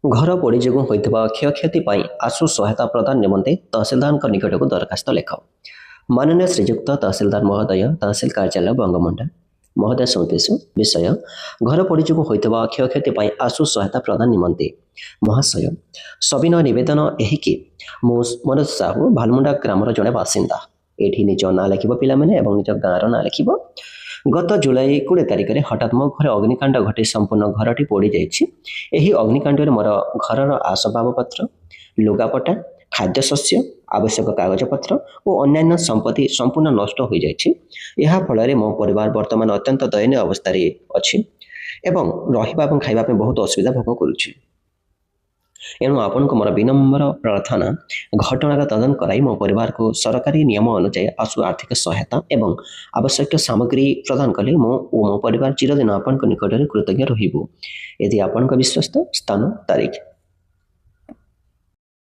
घर पोड़ी जो होता क्षयक्षति आशु सहायता प्रदान निमंते तहसिलदार निकट को दरखास्त लेख। माननीय श्रीजुक्त तहसिलदार महोदय तहसिल कार्यालय बंगमुंडा महोदय सौंपेशु विषय घर पोड़ी जो होता क्षयक्षति आशु सहायता प्रदान निमंते महाशय सविनय नवेदन यही कि मनोज साहू भालमुंडा ग्रामर जड़े बासिंदा ये निज ना लिख पिला निज गाँव ना लिख। गत जुलाई 20 तारिख में हठात मो घर अग्निकांड घटी संपूर्ण घरटी पोड़ी जाइए। अग्निकांड में मोर घर आसबाबपत्र लुगापटा खाद्यशस्य आवश्यक कागजपत्र और अन्य संपत्ति संपूर्ण नष्ट हो जाए। फल मो परिवार वर्तमान अत्यंत दयनीय अवस्था अच्छी एवं रहा खाइबा बहुत असुविधा भोग करुच्ची। एणु आपण को मोर विनम्र प्रार्थना घटनार तदन कराई मो परिवार को सरकारी नियम अनुसार आशु आर्थिक सहायता एवं आवश्यक सामग्री प्रदान कले मो परिवार चिरदिन आपण निकट में कृतज्ञ रहिबु। यदि आपण विश्वस्त स्थान तारीख